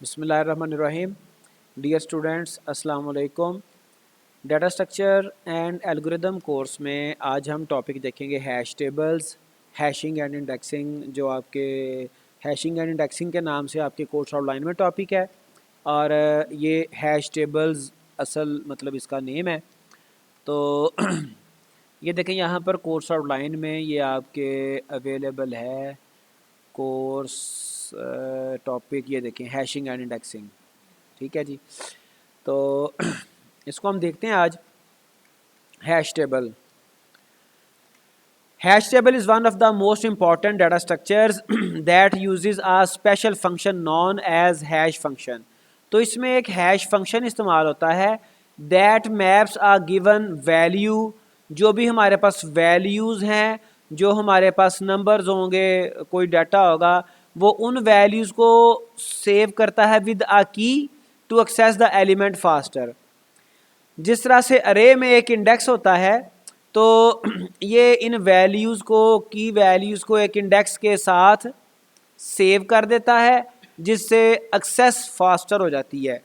बिस्मिल्लाहिर्रहमानिर्रहीम। Dear students, अस्सलाम वालेकुम। Data structure and algorithm course में आज हम टॉपिक देखेंगे hash tables, hashing and indexing. जो आपके हैशिंग एंड इंडेक्सिंग के नाम से आपके कोर्स आउटलाइन में टॉपिक है, और ये हैश टेबल्स असल मतलब इसका नेम है। तो ये देखें यहाँ पर कोर्स आउटलाइन में ये आपके अवेलेबल है कोर्स टॉपिक। ये देखें हैशिंग एंड इंडेक्सिंग, ठीक है जी। तो इसको हम देखते हैं आज। Hash table is one of the most important data structures that uses a special function known as hash function। तो इसमें एक हैश फंक्शन इस्तेमाल होता है that maps a given value। जो भी हमारे पास वैल्यूज़ हैं, जो हमारे पास नंबर्स होंगे, कोई डाटा होगा, वो उन वैल्यूज़ को सेव करता है with a key to access the element faster. जिस तरह से अरे में एक इंडेक्स होता है, तो ये इन वैल्यूज़ को, की वैल्यूज़ को एक इंडेक्स के साथ सेव कर देता है, जिससे एक्सेस फास्टर हो जाती है।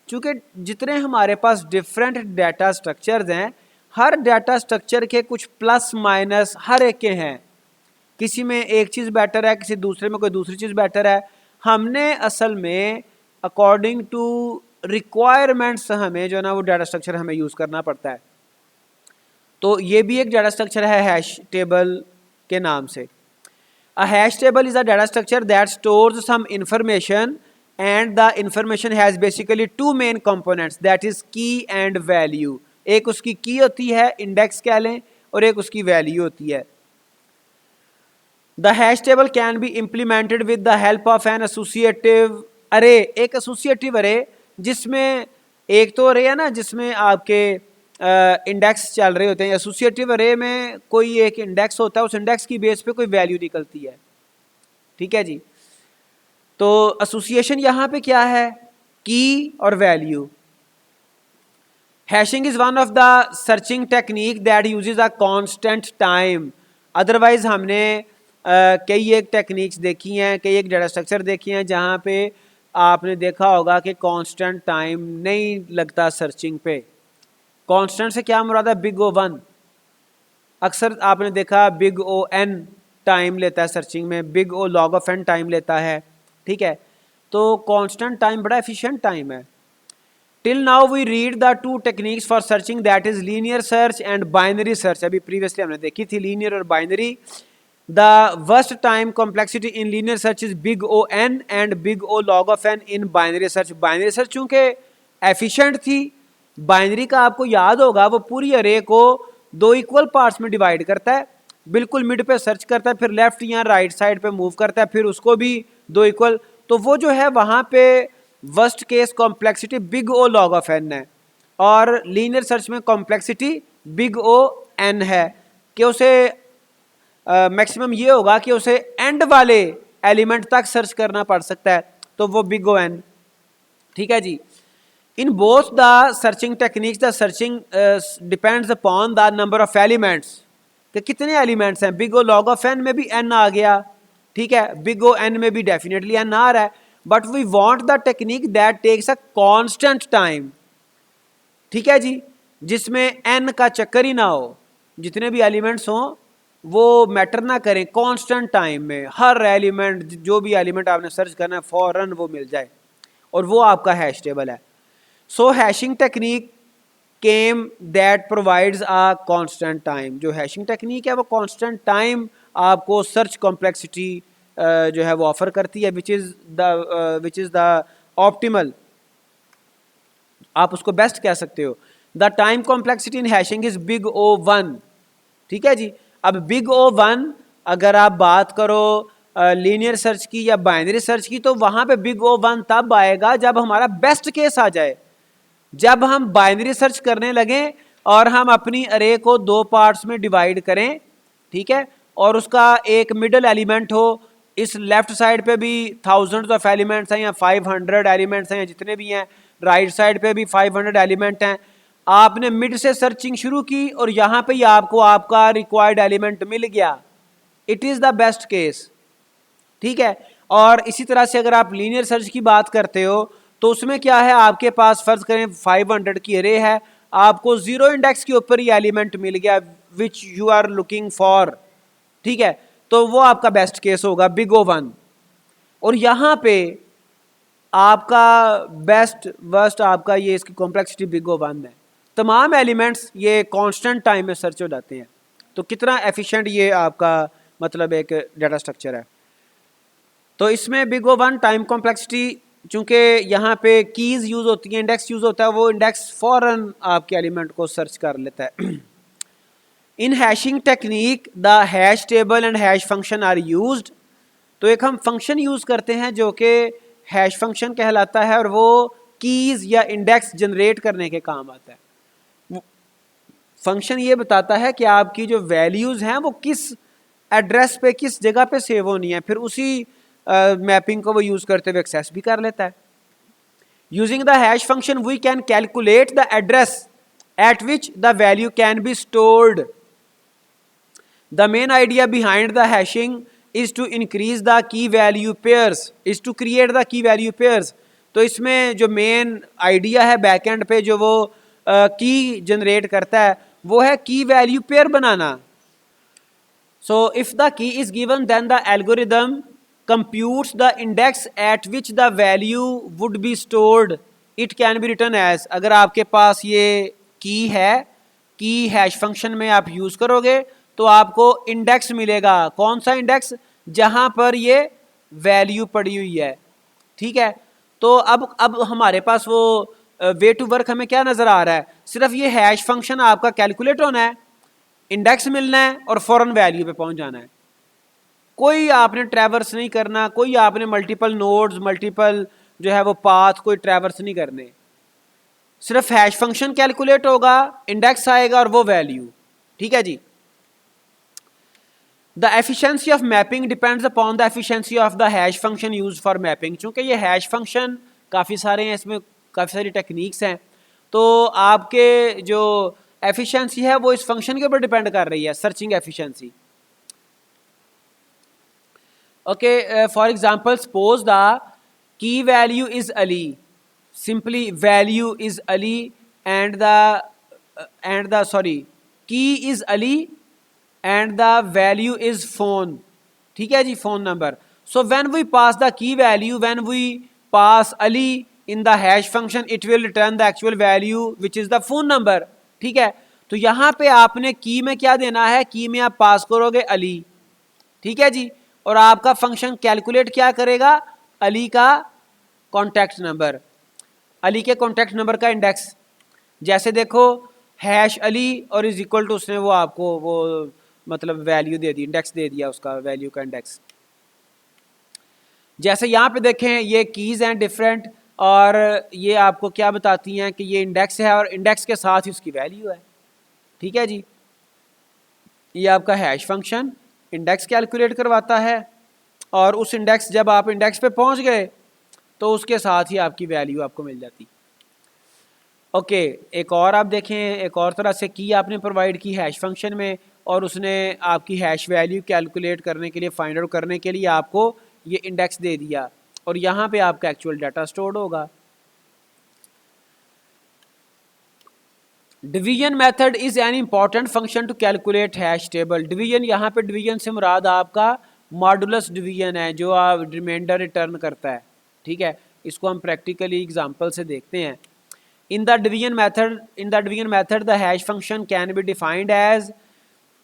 चूँकि जितने हमारे पास डिफरेंट डाटा स्ट्रक्चर्स हैं, हर डाटा स्ट्रक्चर के कुछ प्लस माइनस हर एक के हैं। किसी में एक चीज़ बेटर है, किसी दूसरे में कोई दूसरी चीज़ बेटर है। हमने असल में अकॉर्डिंग टू रिक्वायरमेंट्स हमें जो है ना वो डाटा स्ट्रक्चर हमें यूज़ करना पड़ता है। तो ये भी एक डाटा स्ट्रक्चर है हैश टेबल के नाम से। A hash table is a data structure that stores some information and the information has basically two main components, that is key and value. एक उसकी की होती है, इंडेक्स कह लें, और एक उसकी वैल्यू होती है। The hash table can be implemented with the help of an associative array। एक associative array जिसमें एक तो array है ना जिसमें आपके इंडेक्स चल रहे होते हैं। एसोसिएटिव array में कोई एक इंडेक्स होता है, उस इंडेक्स की बेस पे कोई वैल्यू निकलती है, ठीक है जी। तो एसोसिएशन यहाँ पे क्या है, की और value. Hashing is one of the searching technique that uses a constant time. Otherwise हमने कई एक टेक्निक्स देखी हैं, कई एक डाटा स्ट्रक्चर देखी हैं जहाँ पे आपने देखा होगा कि कांस्टेंट टाइम नहीं लगता सर्चिंग पे। कांस्टेंट से क्या मुराद है, बिग ओ वन। अक्सर आपने देखा बिग ओ एन टाइम लेता है सर्चिंग में, big O log of N time लेता है, ठीक है। तो कांस्टेंट टाइम बड़ा एफिशिएंट टाइम है। Till now we read the two techniques for searching, that is linear search and binary search. अभी प्रीवियसली हमने देखी थी लीनियर और binary. The worst time complexity in linear search is big O n and big O log of n in binary search। Binary search चूँकि efficient थी, binary का आपको याद होगा वो पूरी अरे को दो इक्वल पार्ट्स में डिवाइड करता है, बिल्कुल मिड पे सर्च करता है, फिर लेफ्ट या राइट साइड पे मूव करता है, फिर उसको भी दो इक्वल। तो वो जो है वहाँ पे worst case complexity big O log of N है, और लीनियर सर्च में कॉम्प्लेक्सिटी बिग ओ एन है कि उसे मैक्सिमम ये होगा कि उसे एंड वाले एलिमेंट तक सर्च करना पड़ सकता है, तो वो बिग ओ एन, ठीक है जी। In both the searching techniques the searching depends upon the number of elements, कि कितने एलिमेंट्स हैं। Big O log of N में भी एन आ गया, ठीक है, बिग ओ एन में भी डेफिनेटली एन आ रहा है, but we want the technique that takes a constant time, ठीक है जी, जिसमें एन का चक्कर ही ना हो, जितने भी एलिमेंट्स हों वो मैटर ना करें, कांस्टेंट टाइम में हर एलिमेंट, जो भी एलिमेंट आपने सर्च करना है फौरन वो मिल जाए, और वो आपका हैश टेबल है। So hashing technique came that provides a constant time. जो हैशिंग टेक्निक है वो कांस्टेंट टाइम आपको सर्च कॉम्प्लेक्सिटी जो है वो ऑफर करती है, विच इज़ द ऑप्टिमल, आप उसको बेस्ट कह सकते हो। The time complexity in hashing is big O one, ठीक है जी। अब बिग ओ वन अगर आप बात करो लीनियर सर्च की या बाइनरी सर्च की, तो वहां पे बिग ओ वन तब आएगा जब हमारा बेस्ट केस आ जाए, जब हम बाइनरी सर्च करने लगे और हम अपनी अरे को दो पार्ट्स में डिवाइड करें, ठीक है, और उसका एक मिडल एलिमेंट हो। इस लेफ्ट साइड पे भी थाउजेंड्स ऑफ एलिमेंट्स हैं या 500 एलिमेंट्स हैं या जितने भी हैं, राइट साइड पे भी 500 एलिमेंट हैं। आपने मिड से सर्चिंग शुरू की और यहाँ पे ही आपको आपका रिक्वायर्ड एलिमेंट मिल गया, it is the best case, ठीक है। और इसी तरह से अगर आप लीनियर सर्च की बात करते हो तो उसमें क्या है, आपके पास फर्ज करें 500 की अरे है, आपको 0 इंडेक्स के ऊपर ही एलिमेंट मिल गया which you are looking for, ठीक है, तो वो आपका बेस्ट केस होगा बिग O 1। और यहाँ पे आपका बेस्ट वर्स्ट आपका ये इसकी कॉम्प्लेक्सिटी बिग O 1 है। तमाम एलिमेंट्स ये कांस्टेंट टाइम में सर्च हो जाते हैं, तो कितना एफिशिएंट ये आपका मतलब एक डाटा स्ट्रक्चर है। तो इसमें बिग O 1 टाइम कॉम्प्लेक्सिटी, चूंकि यहाँ पे कीज यूज होती है, इंडेक्स यूज होता है, वो इंडेक्स फौरन आपके एलिमेंट को सर्च कर लेता है। In hashing technique the hash table and hash function are used. तो एक हम फंक्शन यूज करते हैं जो कि हैश फंक्शन कहलाता है, और वो कीज या इंडेक्स जनरेट करने के काम आता है। फंक्शन ये बताता है कि आपकी जो वैल्यूज हैं वो किस एड्रेस पे, किस जगह पे सेव होनी है, फिर उसी मैपिंग को वो यूज करते हुए एक्सेस भी कर लेता है। Using the hash function we can calculate the address at which the value can be stored. The main idea behind the hashing is to increase the key value pairs, is to create the key value pairs। तो इसमें जो main idea है backend पे जो वो की generate करता है वो है की value pair banana. So if the key is given then the algorithm computes the index at which the value would be stored। It can be written as, अगर आपके पास ये की है, की हैश फंक्शन में आप यूज करोगे तो आपको इंडेक्स मिलेगा। कौन सा इंडेक्स? जहां पर ये वैल्यू पड़ी हुई है, ठीक है। तो अब हमारे पास वो वे टू वर्क हमें क्या नजर आ रहा है, सिर्फ ये हैश फंक्शन आपका कैलकुलेट होना है, इंडेक्स मिलना है और फौरन वैल्यू पे पहुंच जाना है। कोई आपने ट्रैवर्स नहीं करना, कोई आपने मल्टीपल नोड्स, मल्टीपल जो है वो पाथ कोई ट्रैवर्स नहीं करने, सिर्फ हैश फंक्शन कैलकुलेट होगा, इंडेक्स आएगा और वो वैल्यू, ठीक है जी। The efficiency of mapping depends upon the efficiency of the hash function use for mapping. चूंकि ये हैश फंक्शन काफ़ी सारे हैं, इसमें काफ़ी सारी टेक्निक्स हैं, तो आपके जो एफिशिएंसी है वो इस फंक्शन के ऊपर डिपेंड कर रही है, searching efficiency. Okay, for example suppose the key value is Ali, simply value is Ali and the sorry key is Ali and the value is phone, ठीक है जी, phone number. So when we pass the key value, when we pass Ali in the hash function it will return the actual value which is the phone number, ठीक है। तो यहाँ पे आपने की में क्या देना है, की में आप पास करोगे अली, ठीक है जी, और आपका फंक्शन कैलकुलेट क्या करेगा, अली का कॉन्टैक्ट नंबर, अली के कॉन्टैक्ट नंबर का इंडेक्स। जैसे देखो हैश अली और इज इक्वल टू, उसने वो आपको वो मतलब वैल्यू दे दी, इंडेक्स दे दिया, उसका वैल्यू का इंडेक्स। जैसे यहाँ पे देखें ये कीज हैं डिफरेंट, और ये आपको क्या बताती हैं कि ये इंडेक्स है और इंडेक्स के साथ ही उसकी वैल्यू है, ठीक है जी। ये आपका हैश फंक्शन इंडेक्स कैलकुलेट करवाता है, और उस इंडेक्स, जब आप इंडेक्स पे पहुंच गए तो उसके साथ ही आपकी वैल्यू आपको मिल जाती। ओके, एक और आप देखें, एक और तरह से की आपने प्रोवाइड की हैश फंक्शन में, और उसने आपकी हैश वैल्यू कैलकुलेट करने के लिए, फाइंड आउट करने के लिए आपको ये इंडेक्स दे दिया, और यहाँ पे आपका एक्चुअल डाटा स्टोर्ड होगा। Division method is an important function to calculate hash table. Division, यहाँ पे डिवीजन से मुराद आपका मॉडुलस डिवीजन है, जो आप रिमाइंडर रिटर्न करता है, ठीक है। इसको हम प्रैक्टिकली एग्जांपल से देखते हैं। In the division method the hash function can be defined as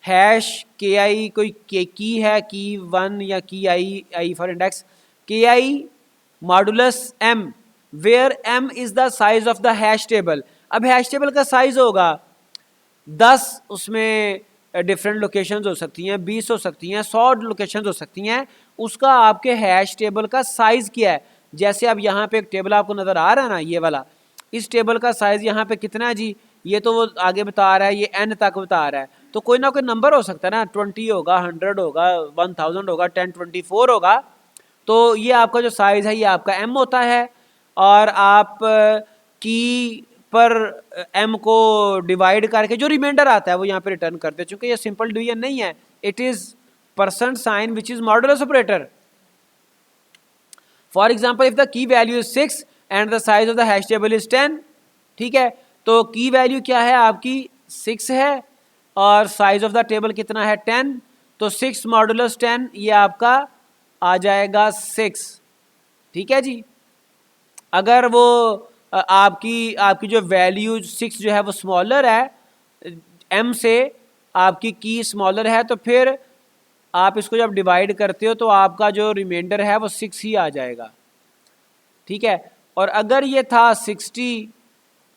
hash K I, कोई की है, की 1 या की आई for index, K I modulus M, where M is the size of the hash table. अब हैश टेबल का size होगा 10, उसमें डिफरेंट लोकेशंस हो सकती हैं, 20 हो सकती हैं, 100 लोकेशंस हो सकती हैं, उसका आपके हैश टेबल का साइज क्या है। जैसे अब यहाँ पे एक टेबल आपको नजर आ रहा है ना, ये वाला, इस टेबल का साइज यहाँ पे कितना है जी, ये तो वो आगे बता रहा है, ये n तक बता रहा है, तो कोई ना कोई नंबर हो सकता है ना, 20 होगा, 100 होगा, 1000 होगा, 1024 होगा। तो ये आपका जो साइज है ये आपका m होता है, और आप की पर m को डिवाइड करके जो रिमाइंडर आता है वो यहाँ पे रिटर्न करते हैं। चूंकि ये सिंपल डिवीजन नहीं है, it is percent sign which is modulus operator. For example if the key value is 6 and the size of the hash table is 10, ठीक है, तो की वैल्यू क्या है आपकी 6 है और साइज ऑफ द टेबल कितना है 10, तो 6 मॉडुलस 10 ये आपका आ जाएगा 6, ठीक है जी। अगर वो आपकी जो वैल्यू 6 जो है वो स्मॉलर है m से, आपकी की स्मॉलर है, तो फिर आप इसको जब डिवाइड करते हो तो आपका जो रिमाइंडर है वो 6 ही आ जाएगा, ठीक है। और अगर ये था 60,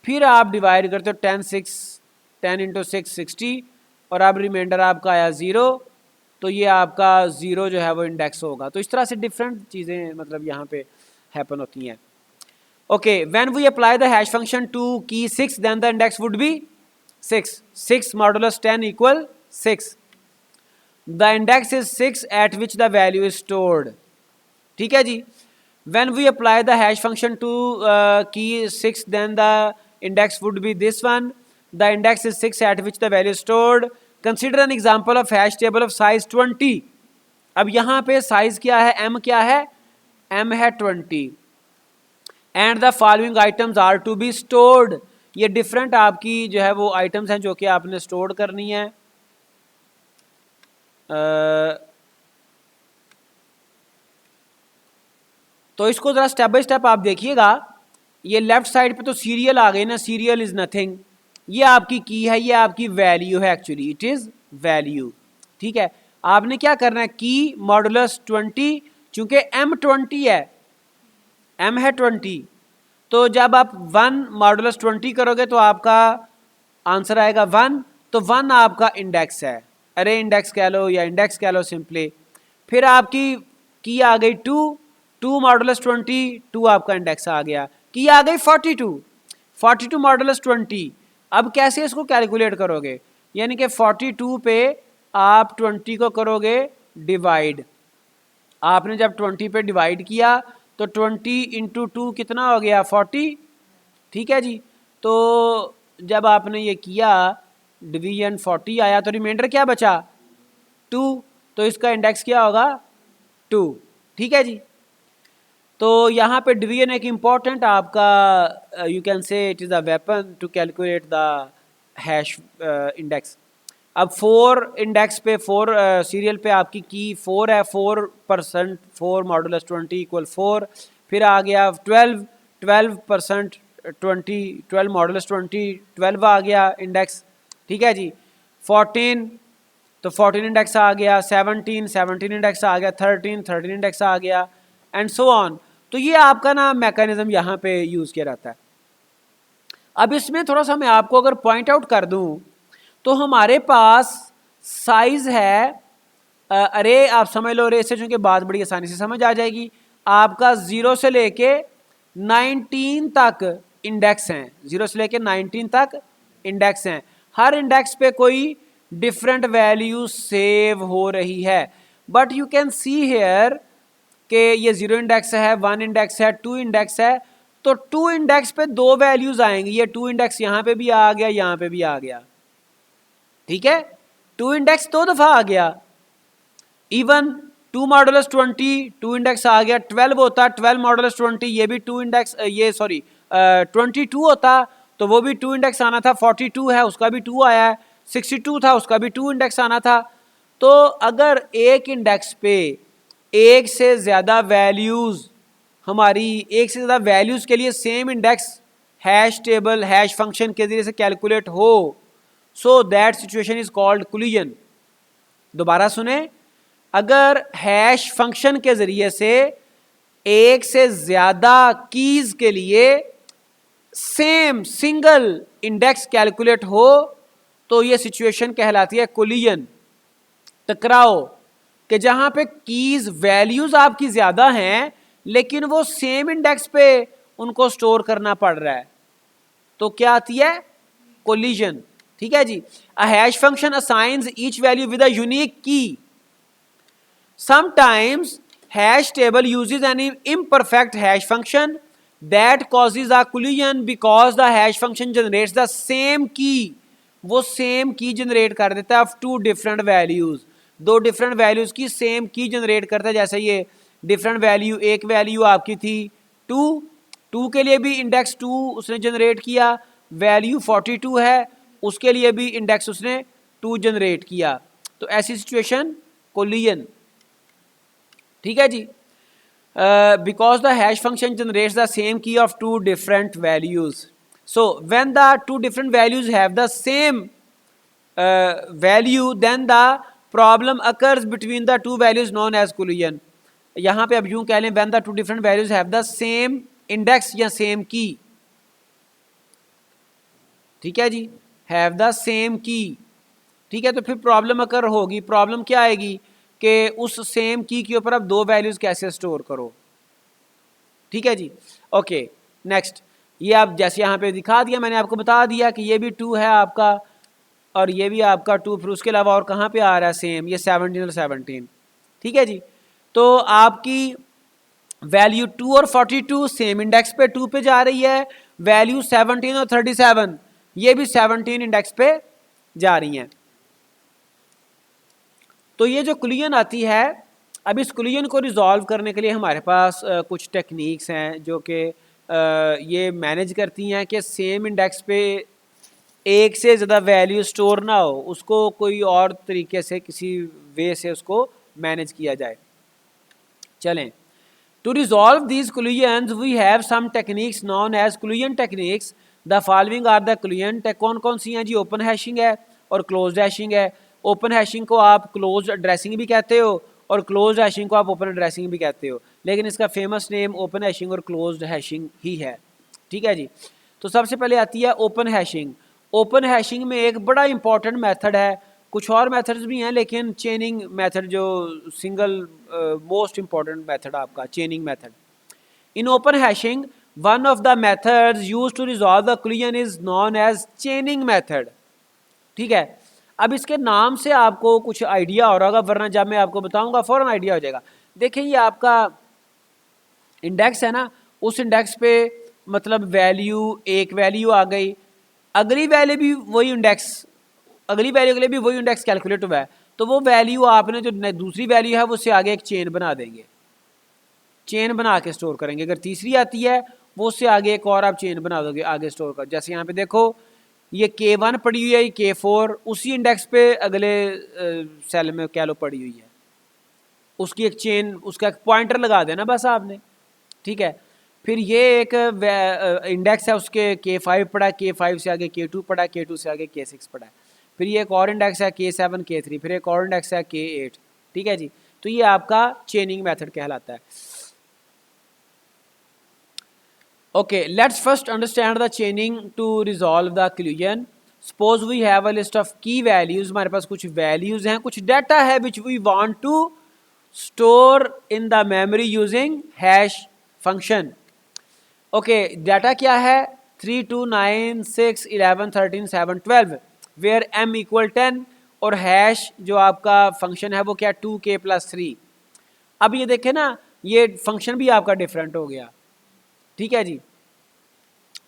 फिर आप डिवाइड करते हो 10 इंटू 6 60, और अब रिमाइंडर आपका आया 0, तो ये आपका 0 जो है वो इंडेक्स होगा। तो इस तरह से डिफरेंट चीज़ें मतलब यहाँ पे हैपन होती हैं। Okay, when we apply the hash function to key 6 then the index would be 6 modulus 10 equal 6, the index is 6 at which the value is stored, ठीक है जी। When we apply the hash function to key 6 then the index would be this one, the index is 6 at which the value is stored. Consider an example of hash table of size 20. अब यहाँ पे size क्या है, m क्या है, m है 20 and the following items are to be stored. ये different आपकी जो है वो items हैं जो कि आपने stored करनी है। तो इसको ज़रा स्टेप बाय स्टेप आप देखिएगा। ये लेफ्ट साइड पे तो सीरियल आ गई ना, सीरियल इज़ नथिंग, ये आपकी की है, ये आपकी वैल्यू है, एक्चुअली इट इज़ वैल्यू, ठीक है। आपने क्या करना है, की मॉडुलस 20, चूंकि m 20 है, m है 20, तो जब आप 1 मॉडुलस 20 करोगे तो आपका आंसर आएगा 1, तो 1 आपका इंडेक्स है, अरे इंडेक्स कह लो या इंडेक्स कह लो सिंपली। फिर आपकी की आ गई 2 मॉडुलस 20, 2 आपका इंडेक्स आ गया। की आ गई 42 मॉडुलस 20। अब कैसे इसको कैलकुलेट करोगे, यानी कि 42 पे आप 20 को करोगे डिवाइड। आपने जब 20 पे डिवाइड किया तो 20 इंटू 2 कितना हो गया 40, ठीक है जी। तो जब आपने ये किया डिवीजन 40 आया तो रिमाइंडर क्या बचा 2, तो इसका इंडेक्स क्या होगा 2, ठीक है जी। तो यहाँ पे डिवीजन एक इम्पॉर्टेंट आपका you can say it is a weapon to calculate the hash index. अब 4 इंडेक्स पे 4 सीरियल पे आपकी की 4 है, 4% 4 मॉडुलस 20 इक्वल 4, फिर आ गया 12% 20 12 मॉडुलस 20 12 आ गया इंडेक्स, ठीक है जी। 14 तो 14 इंडेक्स आ गया, 17 इंडेक्स आ गया, 13 इंडेक्स आ गया, एंड सो ऑन। तो ये आपका ना मैकेनिज्म यहाँ पे यूज़ किया जाता है। अब इसमें थोड़ा सा मैं आपको अगर पॉइंट आउट कर दूँ तो हमारे पास साइज है अरे आप समझ लो, अरे से चूँकि बात बड़ी आसानी से समझ आ जाएगी। आपका 0 से लेके 19 तक इंडेक्स हैं, 0 से लेके 19 तक इंडेक्स हैं। हर इंडेक्स पे कोई डिफरेंट वैल्यू सेव हो रही है, but you can see here कि ये 0 इंडेक्स है, 1 इंडेक्स है, 2 इंडेक्स है, तो 2 इंडेक्स पे 2 वैल्यूज आएंगी। ये 2 इंडेक्स यहाँ पे भी आ गया, यहाँ पे भी आ गया, ठीक है। 2 इंडेक्स 2 दफा आ गया। इवन 2 मॉडुलस 20 2 इंडेक्स आ गया, 12 होता 12 मॉडुलस 20, ये भी 2 इंडेक्स, ये सॉरी 22 होता तो वो भी 2 इंडेक्स आना था। 42 है उसका भी 2 आया है, 62 था उसका भी 2 इंडेक्स आना था। तो अगर एक इंडेक्स पे एक से ज़्यादा वैल्यूज़, हमारी एक से ज़्यादा वैल्यूज़ के लिए same index hash table hash function के ज़रिए से कैलकुलेट हो, so that situation is called collision. दोबारा सुने, अगर हैश फंक्शन के ज़रिए से एक से ज़्यादा कीज़ के लिए सेम सिंगल इंडेक्स कैलकुलेट हो तो ये सिचुएशन कहलाती है कोलिजन, टकराव, कि जहां पे कीज वैल्यूज आपकी ज्यादा हैं लेकिन वो सेम इंडेक्स पे उनको स्टोर करना पड़ रहा है, तो क्या आती है कोलिजन, ठीक है जी। A hash function assigns each value with a unique key. Sometimes hash table uses an imperfect hash function that causes a collision because the hash function generates the same key. वो same key generate कर देता है of 2 different values, 2 different values की same key generate करता है। जैसे ये different value, एक वैल्यू आपकी थी 2 के लिए भी इंडेक्स 2 उसने जनरेट किया, वैल्यू 42 है उसके लिए भी इंडेक्स उसने 2 जनरेट किया। तो ऐसी सिचुएशन कोलिजन, ठीक है जी। Because the hash function generates the same key of 2 different values, so when the 2 different values have the same value then the problem occurs between the 2 values known as collision. यहाँ पे अब यूं कह लें when the 2 different values have the same index या same key, ठीक है जी, have the same key, ठीक है। तो फिर प्रॉब्लम अकर होगी, प्रॉब्लम क्या आएगी कि उस सेम की के ऊपर अब 2 वैल्यूज कैसे स्टोर करो, ठीक है जी। ओके नेक्स्ट, ये आप जैसे यहाँ पे दिखा दिया, मैंने आपको बता दिया कि ये भी 2 है आपका और ये भी आपका 2, फिर उसके अलावा और कहाँ पे आ रहा है सेम, ये 17 और 17, ठीक है जी। तो आपकी वैल्यू 2 और 42 सेम इंडेक्स पे 2 पे जा रही है, वैल्यू 17 और 37 ये भी 17 इंडेक्स पे जा रही हैं। तो ये जो कोलिजन आती है, अब इस कोलिजन को रिजॉल्व करने के लिए हमारे पास कुछ टेक्निक्स हैं जो कि ये मैनेज करती हैं कि सेम इंडेक्स पे एक से ज़्यादा वैल्यू स्टोर ना हो, उसको कोई और तरीके से किसी वे से उसको मैनेज किया जाए। चलें, to resolve these collisions we have some techniques known as collision techniques, the following are the collision tech. कौन कौन सी हैं जी? ओपन हैशिंग है और क्लोज्ड हैशिंग है। ओपन हैशिंग को आप क्लोज्ड एड्रेसिंग भी कहते हो और क्लोज्ड हैशिंग को आप ओपन एड्रेसिंग भी कहते हो, लेकिन इसका फेमस नेम ओपन हैशिंग और क्लोज्ड हैशिंग ही है, ठीक है जी। तो सबसे पहले आती है ओपन हैशिंग। ओपन हैशिंग में एक बड़ा इंपॉर्टेंट मेथड है, कुछ और मेथड्स भी हैं लेकिन चेनिंग मेथड जो सिंगल मोस्ट इंपॉर्टेंट मेथड आपका chaining method. In open hashing one of the methods used to resolve the collision is known as chaining method, ठीक है। अब इसके नाम से आपको कुछ आइडिया हो रहा होगा, वरना जब मैं आपको बताऊंगा फौरन आइडिया हो जाएगा। देखिए ये आपका इंडेक्स है ना, उस इंडेक्स पे मतलब वैल्यू, एक वैल्यू आ गई, अगली वैल्यू भी वही इंडेक्स, अगली वैल्यू के लिए भी वही इंडेक्स कैलकुलेट हुआ है, तो वो वैल्यू आपने जो दूसरी वैल्यू है वो उससे आगे एक चेन बना देंगे, चेन बना के स्टोर करेंगे। अगर तीसरी आती है वो उससे आगे एक और आप चेन बना दोगे, आगे स्टोर कर। जैसे यहाँ पे देखो ये K1 पड़ी हुई है, ये K4 उसी इंडेक्स पे अगले सेल में कह लो पड़ी हुई है, उसकी एक चेन, उसका एक पॉइंटर लगा देना बस आपने, ठीक है। फिर ये एक इंडेक्स है उसके K5 पड़ा है, K5 से आगे K2 पड़ा है, K2 से आगे K6 पड़ा है। फिर ये एक और इंडेक्स है K7 K3, फिर एक और इंडेक्स है K8, ठीक है जी। तो ये आपका चेनिंग मेथड कहलाता है। Okay, let's first understand the chaining to resolve the collision. Suppose we have a list of key values, हमारे पास कुछ वैल्यूज हैं, कुछ डाटा है which we want to store in the memory using hash function. Okay, data क्या है? 3, 2, 9, 6, 11, 13, 7, 12 where m equal 10 और hash जो आपका फंक्शन है वो क्या? 2k+3। अब ये देखें ना, ये फंक्शन भी आपका डिफरेंट हो गया, ठीक है जी।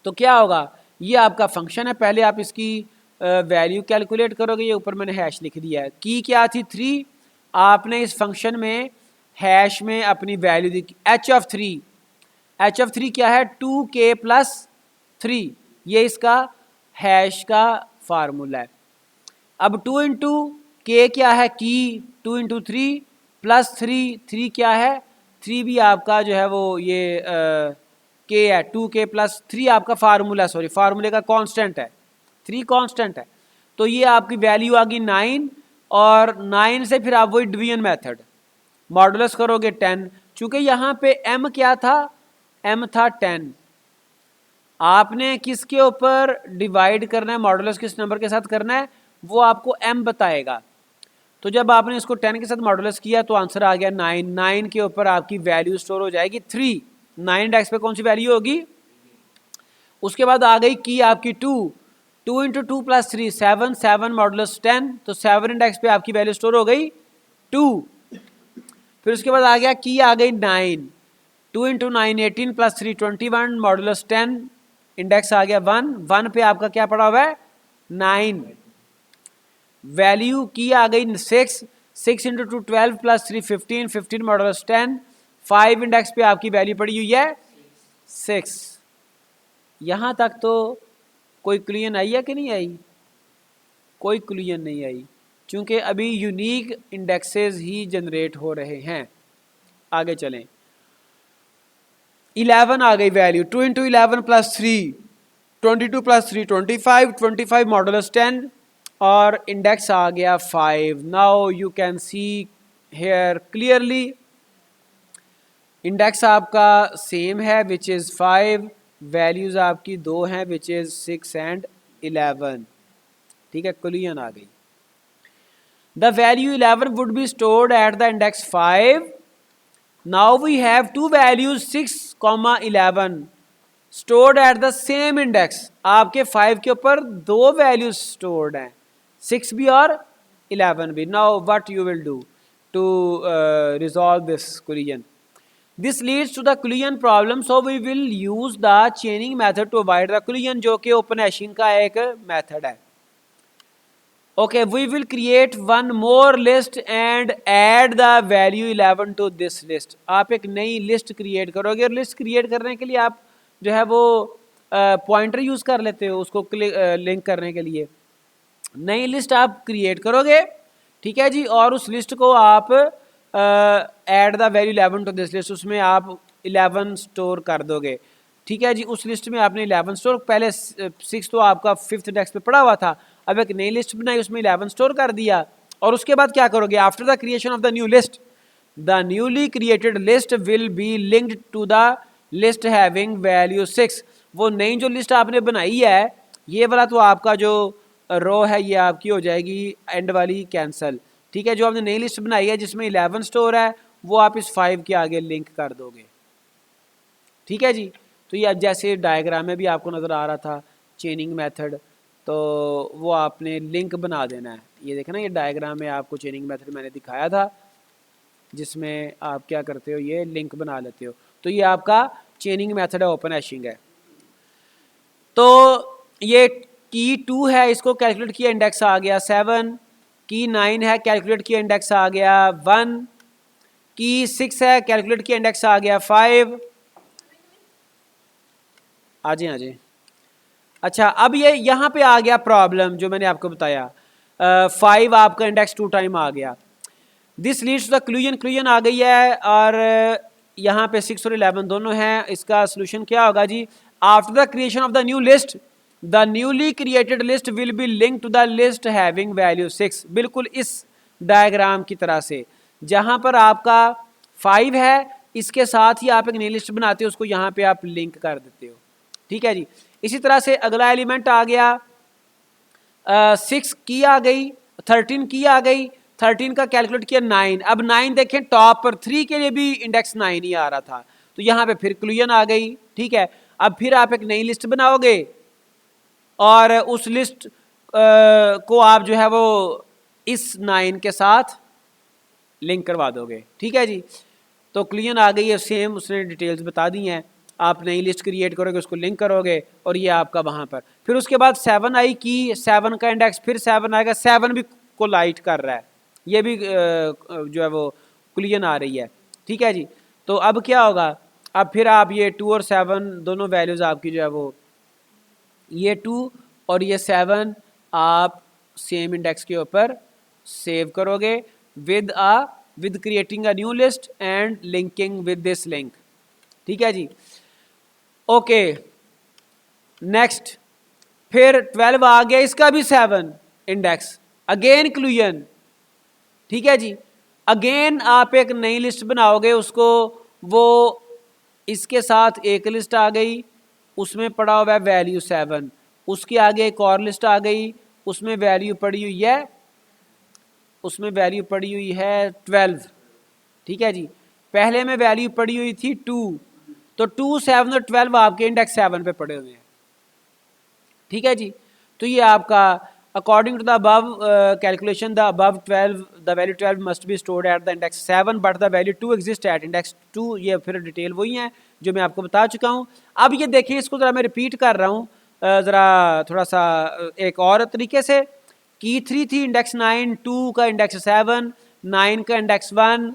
तो क्या होगा, ये आपका फंक्शन है, पहले आप इसकी वैल्यू कैलकुलेट करोगे, ये ऊपर मैंने हैश लिख दिया है। की क्या थी? 3, आपने इस फंक्शन में हैश में अपनी वैल्यू दी h(3). h(3) क्या है? 2k+3, ये इसका हैश का फार्मूला है। अब 2 इंटू के क्या है? की 2 इंटू 3 प्लस 3 क्या है? 3 भी आपका जो है वो ये के है, 2k+3 आपका फार्मूला, सॉरी फार्मूले का कांस्टेंट है, 3 कांस्टेंट है। तो ये आपकी वैल्यू आ गई 9 और 9 से फिर आप वही डिवीजन मेथड मॉडुलस करोगे 10, चूंकि यहाँ पे m क्या था? m था 10। आपने किसके ऊपर डिवाइड करना है, मॉडुलस किस नंबर के साथ करना है वो आपको m बताएगा। तो जब आपने इसको 10 के साथ मॉडुलस किया तो आंसर आ गया 9। 9 के ऊपर आपकी वैल्यू स्टोर हो जाएगी 3। 9 इंडेक्स पे कौन सी वैल्यू होगी? उसके बाद आ गई की आपकी 2, 2 इंटू 2 प्लस 3 7, 7 मॉडुलस 10, तो 7 इंडेक्स पे आपकी वैल्यू स्टोर हो गई 2। फिर उसके बाद आ गया की आ गई 9, 2 इंटू 9 18 प्लस 3 21 मॉडुलस 10, इंडेक्स आ गया 1, 1 पे आपका क्या पड़ा हुआ है? 9। वैल्यू की आ गई 6, 6 इंटू 2 12 प्लस 3 15, 15 मॉडुलस 10, 5 इंडेक्स पे आपकी वैल्यू पड़ी हुई है 6। यहाँ तक तो कोई क्लियन आई है कि नहीं आई? कोई क्लियन नहीं आई, क्योंकि अभी यूनिक इंडेक्सेस ही जनरेट हो रहे हैं। आगे चलें, 11 आ गई value, 2 into 11 plus 3, 22 plus 3 25, 25 modulus 10 और इंडेक्स आ गया 5। Now you can see here clearly index आपका सेम है विच इज़ 5, वैल्यूज़ आपकी दो हैं विच इज़ 6 एंड 11। ठीक है, क्लियन आ गई। The value 11 would be stored at the index 5। Now we have two values 6, 11 stored at the same index. आपके 5 के ऊपर दो वैल्यूज स्टोर्ड हैं, 6 भी और 11 भी। Now what you will do to resolve this collision? This leads to the collision problem, so we will use the chaining method to avoid the collision, जो कि ओपन हैशिंग का एक मेथड है। Okay, we will create one more list and add the value 11 to this list. आप एक नई list create करोगे और लिस्ट क्रिएट करने के लिए आप जो है वो पॉइंटर यूज़ कर लेते हो उसको लिंक करने के लिए। नई लिस्ट आप क्रिएट करोगे, ठीक है जी, और उस लिस्ट को आप add the value 11 to this list, उसमें आप 11 स्टोर कर दोगे। ठीक है जी, उस लिस्ट में आपने 11 स्टोर, पहले 6 तो आपका 5th इंडेक्स पे पड़ा हुआ था, अब एक नई लिस्ट बनाई उसमें 11 स्टोर कर दिया। और उसके बाद क्या करोगे? After the creation of the new list, the newly created list will be linked to the list having value 6। वो नई जो लिस्ट आपने बनाई है, ये वाला तो आपका जो रो है ये आपकी हो जाएगी एंड वाली कैंसिल। ठीक है, जो आपने नई लिस्ट बनाई है जिसमें 11 स्टोर है वो आप इस 5 के आगे लिंक कर दोगे। ठीक है जी, तो ये जैसे डायग्राम में भी आपको नज़र आ रहा था चेनिंग मेथड, तो वो आपने लिंक बना देना है। ये देखना, ये डायग्राम में आपको चेनिंग मेथड मैंने दिखाया था जिसमें आप क्या करते हो, ये लिंक बना लेते हो। तो ये आपका चेनिंग मेथड है, ओपन हैशिंग है। तो ये की 2 है, इसको कैलकुलेट किया इंडेक्स आ गया 7। की 9 है, कैलकुलेट किया इंडेक्स आ गया 1। की 6 है, कैलकुलेट किया इंडेक्स आ गया 5। आ जाए। अच्छा, अब ये यहाँ पे आ गया प्रॉब्लम जो मैंने आपको बताया, 5 आपका इंडेक्स 2 टाइम आ गया। This leads to the collision, collision आ गई है और यहाँ पे 6 और 11 दोनों हैं। इसका सोल्यूशन क्या होगा जी? After the creation of the new list, the newly created list will be link to the list having value 6। बिल्कुल इस डायग्राम की तरह से, जहाँ पर आपका 5 है इसके साथ ही आप एक नई लिस्ट बनाते हो, उसको यहाँ पे आप लिंक कर देते हो। ठीक है जी, इसी तरह से अगला एलिमेंट आ गया 6 की आ गई, 13 की आ गई, 13 का कैलकुलेट किया 9। अब 9 देखें टॉप पर, 3 के लिए भी इंडेक्स 9 ही आ रहा था, तो यहाँ पे फिर क्लूजन आ गई। ठीक है, अब फिर आप एक नई लिस्ट बनाओगे और उस लिस्ट को आप जो है वो इस 9 के साथ लिंक करवा दोगे। ठीक है जी, तो क्लूजन आ गई है, सेम उसने डिटेल्स बता दी हैं। आप नई लिस्ट क्रिएट करोगे, उसको लिंक करोगे और ये आपका वहाँ पर। फिर उसके बाद 7 आई की, 7 का इंडेक्स फिर 7 आएगा, 7 भी को लाइट कर रहा है, ये भी जो है वो क्लियन आ रही है। ठीक है जी, तो अब क्या होगा? अब फिर आप ये 2 और 7 दोनों वैल्यूज़ आपकी जो है वो, ये 2 और ये 7 आप सेम इंडेक्स के ऊपर सेव करोगे with creating a new list and linking with this link. ठीक है जी, ओके नेक्स्ट। फिर 12 आ गया, इसका भी 7 इंडेक्स, अगेन क्लूजन। ठीक है जी, अगेन आप एक नई लिस्ट बनाओगे, उसको वो इसके साथ एक लिस्ट आ गई, उसमें पड़ा हुआ है वैल्यू 7। उसके आगे एक और लिस्ट आ गई, उसमें वैल्यू पड़ी हुई है, उसमें वैल्यू पड़ी हुई है 12। ठीक है जी, पहले में वैल्यू पड़ी हुई थी 2, तो 2, 7 और 12 आपके इंडेक्स 7 पे पड़े हुए हैं। ठीक है जी, तो ये आपका according to the above calculation the above 12 the value 12 must be stored at the index 7 but the value 2 exist at index 2। ये फिर डिटेल वही है जो मैं आपको बता चुका हूँ। अब ये देखिए, इसको ज़रा मैं रिपीट कर रहा हूँ ज़रा थोड़ा सा एक और तरीके से। की 3 थी इंडेक्स 9, 2 का इंडेक्स 7, 9 का इंडेक्स 1,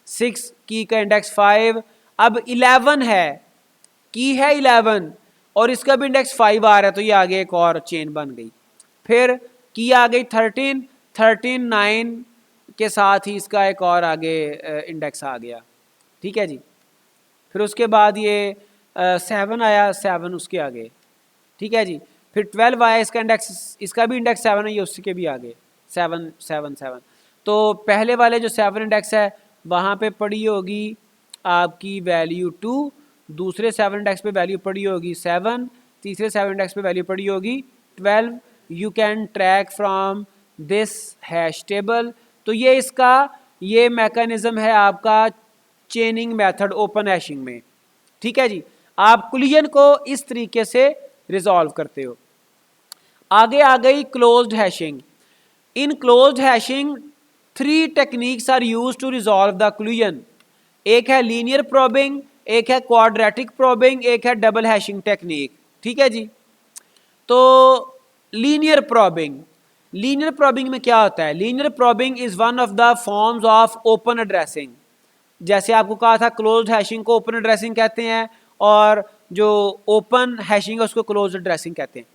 6 की का इंडेक्स 5, अब 11 है, की है 11 और इसका भी इंडेक्स 5 आ रहा है, तो ये आगे एक और चेन बन गई। फिर की आ गई 13, 13 9 के साथ ही इसका एक और आगे इंडेक्स आ गया, ठीक है जी। फिर उसके बाद ये 7 आया, 7 उसके आगे, ठीक है जी। फिर 12 आया, इसका इंडेक्स, इसका भी इंडेक्स 7 है, ये उसके भी आगे 7 7 7। तो पहले वाले जो 7 इंडेक्स है वहाँ पे पड़ी होगी आपकी वैल्यू 2, दूसरे 7 इंडेक्स पे वैल्यू पड़ी होगी 7, तीसरे 7 इंडेक्स पे वैल्यू पड़ी होगी 12। You can track from this hash table. तो ये इसका ये मैकेनिज्म है आपका चेनिंग मेथड ओपन हैशिंग में, ठीक है जी। आप कुलियन को इस तरीके से रिजॉल्व करते हो। आगे आ गई closed hashing. In closed hashing 3 techniques are used to resolve the collision. एक है लीनियर प्रोबिंग, एक है क्वाड्रेटिक प्रोबिंग, एक है डबल हैशिंग टेक्निक, ठीक है जी। तो लीनियर प्रोबिंग, लीनियर प्रोबिंग में क्या होता है? Linear probing is one of the forms of open addressing. जैसे आपको कहा था क्लोज्ड हैशिंग को ओपन एड्रेसिंग कहते हैं और जो ओपन हैशिंग है उसको क्लोज्ड एड्रेसिंग कहते हैं।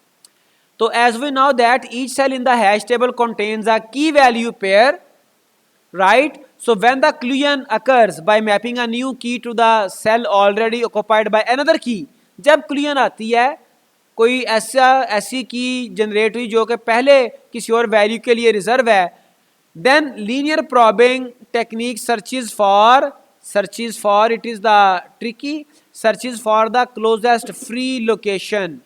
तो as we now that each cell in the hash table contains a key value pair, right? So when the Boolean occurs by mapping a new key to the cell already occupied by another key, जब Boolean आती है कोई ऐसी की generate हुई जो कि पहले किसी और वैल्यू के लिए रिजर्व है, then linear probing technique searches for it is the tricky searches for the closest free location,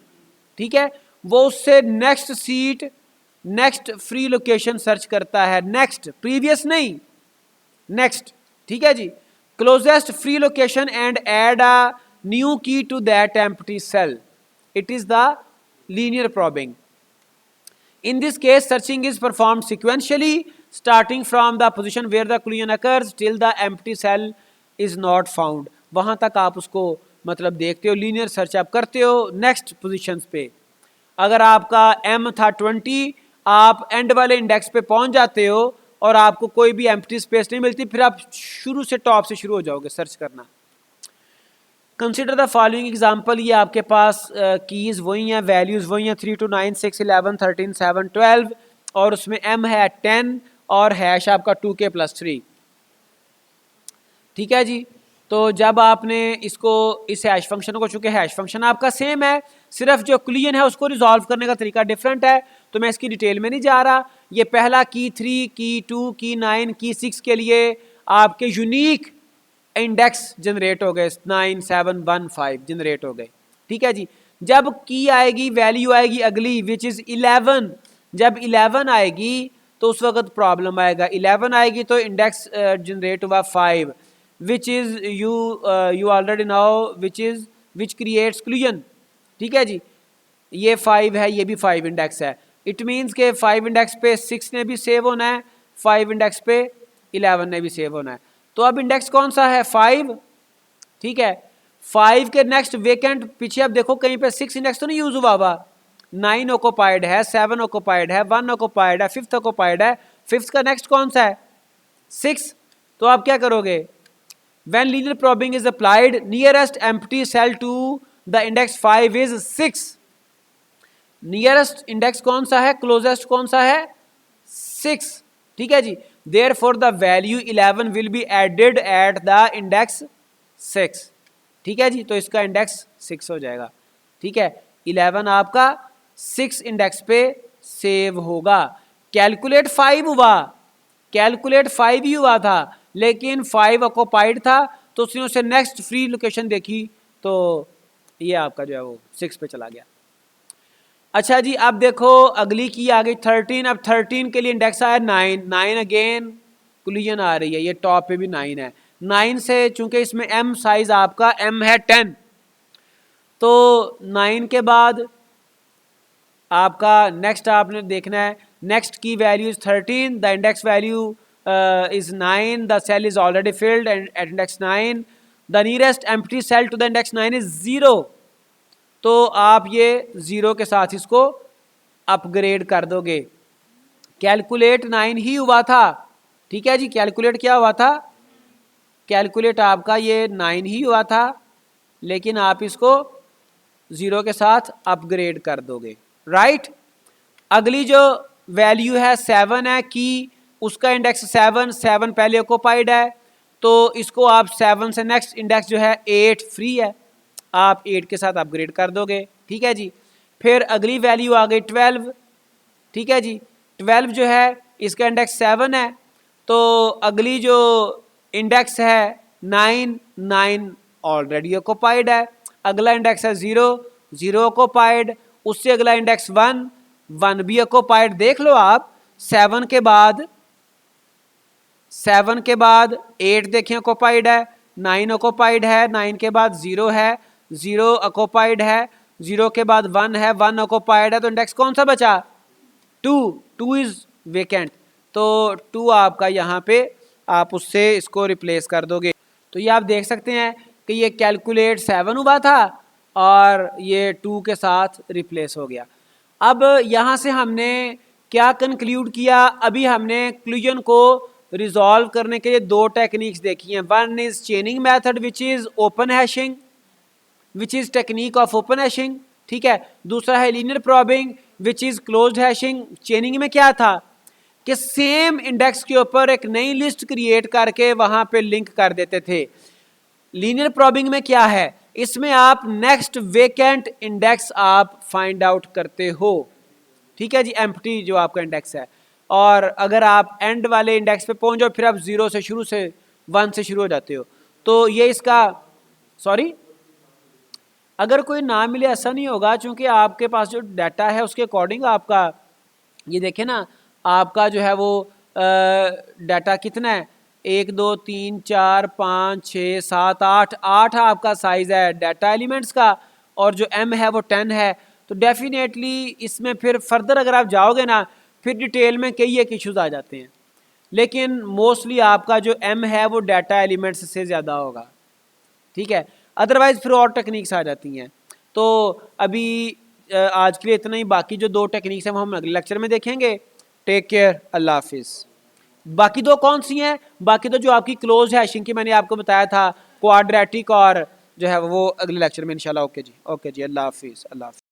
ठीक है। वो उससे next seat next free location search करता है, नेक्स्ट प्रीवियस नहीं, नेक्स्ट, ठीक है जी। Closest free location and add a new key to that empty cell, it is the linear probing. In this case, searching is performed sequentially, starting from the position where the collision occurs till the empty cell is not found. वहाँ तक आप उसको मतलब देखते हो, linear search आप करते हो नेक्स्ट पोजीशंस पे। अगर आपका m था 20, आप एंड वाले इंडेक्स पे पहुंच जाते हो और आपको कोई भी एम्प्टी स्पेस नहीं मिलती, फिर आप शुरू से टॉप से शुरू हो जाओगे सर्च करना। कंसिडर द फॉलोइंग एग्जाम्पल, ये आपके पास कीज़ वही हैं, वैल्यूज़ वही हैं 3 to 9 6 11 13 7 12 और उसमें m है 10 और हैश आपका 2k+3, ठीक है जी। तो जब आपने इसको इस हैश फंक्शन को, चूँकि हैश फंक्शन आपका सेम है, सिर्फ जो कुलियन है उसको रिजॉल्व करने का तरीका डिफरेंट है, तो मैं इसकी डिटेल में नहीं जा रहा। ये पहला की 3 की 2 की 9 की 6 के लिए आपके यूनिक इंडेक्स जनरेट हो गए 9 7 1 5 जनरेट हो गए, ठीक है जी। जब की आएगी वैल्यू आएगी अगली विच इज़ 11, जब 11 आएगी तो उस वक्त प्रॉब्लम आएगा। 11 आएगी तो इंडेक्स जनरेट हुआ 5 which is you already now which creates क्लूजन, ठीक है जी। ये 5 है, ये भी 5 इंडेक्स है, इट मीन्स के 5 इंडेक्स पे 6 ने भी सेव होना है, 5 इंडेक्स पे 11 ने भी सेव होना है। तो अब इंडेक्स कौन सा है? 5, ठीक है। 5 के नेक्स्ट वेकेंट पीछे अब देखो कहीं पे 6 इंडेक्स तो नहीं यूज हुआ हुआ, 9 ऑक्युपाइड है, 7 ऑक्युपाइड है, 1 ऑक्युपाइड है, 5th ऑक्युपाइड है, 5th का नेक्स्ट कौन सा है? 6। तो आप क्या करोगे? When linear probing is applied, nearest empty cell to the index 5 is 6. Nearest index कौन सा है? क्लोजेस्ट कौन सा है? 6, ठीक है जी। Therefore the value 11 will be added at the index 6, ठीक है जी। तो इसका इंडेक्स 6 हो जाएगा, ठीक है। 11 आपका 6 इंडेक्स पे सेव होगा। कैलकुलेट 5 हुआ, कैलकुलेट 5 ही हुआ था, लेकिन 5 ऑक्युपाइड था तो उसने उसे नेक्स्ट फ्री लोकेशन देखी तो ये आपका जो है वो 6 पे चला गया। अच्छा जी, अब देखो अगली की आ गई 13। अब 13 के लिए इंडेक्स आया 9, 9 अगेन कुलियन आ रही है, ये टॉप पे भी 9 है। 9 से चूंकि इसमें m साइज आपका m है 10, तो 9 के बाद आपका नेक्स्ट आपने देखना है, नेक्स्ट की value is 13, the index value is 9, the cell is already filled and at index 9, the nearest empty cell to the index 9 is 0। तो आप ये 0 के साथ इसको अपग्रेड कर दोगे। कैलकुलेट 9 ही हुआ था, ठीक है जी। कैलकुलेट क्या हुआ था? कैलकुलेट आपका ये 9 ही हुआ था, लेकिन आप इसको 0 के साथ अपग्रेड कर दोगे, राइट। अगली जो वैल्यू है 7 है की उसका इंडेक्स 7 पहले ऑक्युपाइड है, तो इसको आप 7 से नेक्स्ट इंडेक्स जो है 8 फ्री है, आप 8 के साथ अपग्रेड कर दोगे, ठीक है जी। फिर अगली वैल्यू आ गई 12, ठीक है जी। 12 जो है इसका इंडेक्स 7 है, तो अगली जो इंडेक्स है 9 ऑलरेडी ऑक्युपाइड है। अगला इंडेक्स है 0 ऑक्युपाइड, उससे अगला इंडेक्स 1 भी ऑक्युपाइड। देख लो आप 7 के बाद 8 देखें ऑक्युपाइड है, 9 ऑक्युपाइड है, 9 के बाद 0 है, 0 ऑक्युपाइड है, 0 के बाद 1 है, 1 ऑक्युपाइड है, तो इंडेक्स कौन सा बचा? 2 इज वेकेंट, तो 2 आपका यहाँ पे आप उससे इसको रिप्लेस कर दोगे। तो ये आप देख सकते हैं कि ये कैलकुलेट 7 हुआ था और ये 2 के साथ रिप्लेस हो गया। अब यहाँ से हमने क्या कंक्लूड किया? अभी हमने क्लूजन को रिजॉल्व करने के लिए 2 टेक्निक्स देखी हैं। One is चेनिंग method which is open hashing, which is technique of open hashing, ठीक है। दूसरा है linear probing which is closed hashing. चेनिंग में क्या था कि सेम इंडेक्स के ऊपर एक नई लिस्ट क्रिएट करके वहां पे लिंक कर देते थे। लीनियर प्रॉबिंग में क्या है, इसमें आप नेक्स्ट वेकेंट इंडेक्स आप फाइंड आउट करते हो, ठीक है जी, एम्प्टी जो आपका इंडेक्स है। और अगर आप एंड वाले इंडेक्स पे पहुंच जाओ, फिर आप 0 से 1 से शुरू हो जाते हो। तो ये इसका अगर कोई ना मिले ऐसा नहीं होगा, क्योंकि आपके पास जो डाटा है उसके अकॉर्डिंग आपका ये देखें ना, आपका जो है वो डाटा कितना है, 1 2 3 4 5 6 7 8 आपका साइज है डाटा एलिमेंट्स का, और जो m है वो 10 है। तो डेफिनेटली इसमें फिर फर्दर अगर आप जाओगे ना, फिर डिटेल में कई एक इश्यूज आ जाते हैं, लेकिन मोस्टली आपका जो m है वो डाटा एलिमेंट्स से ज़्यादा होगा, ठीक है। अदरवाइज फिर और टेक्निक्स आ जाती हैं। तो अभी आज के लिए इतना ही, बाकी जो 2 टेक्निक्स हैं वो हम अगले लेक्चर में देखेंगे। टेक केयर, अल्लाह हाफिज़। बाकी 2 कौन सी हैं? बाकी तो जो आपकी क्लोज हैशिंग की मैंने आपको बताया था, क्वाड्रेटिक और जो है वो अगले लेक्चर में इंशाल्लाह। ओके जी, अल्लाह हाफिज़, अल्लाह हाफिज़।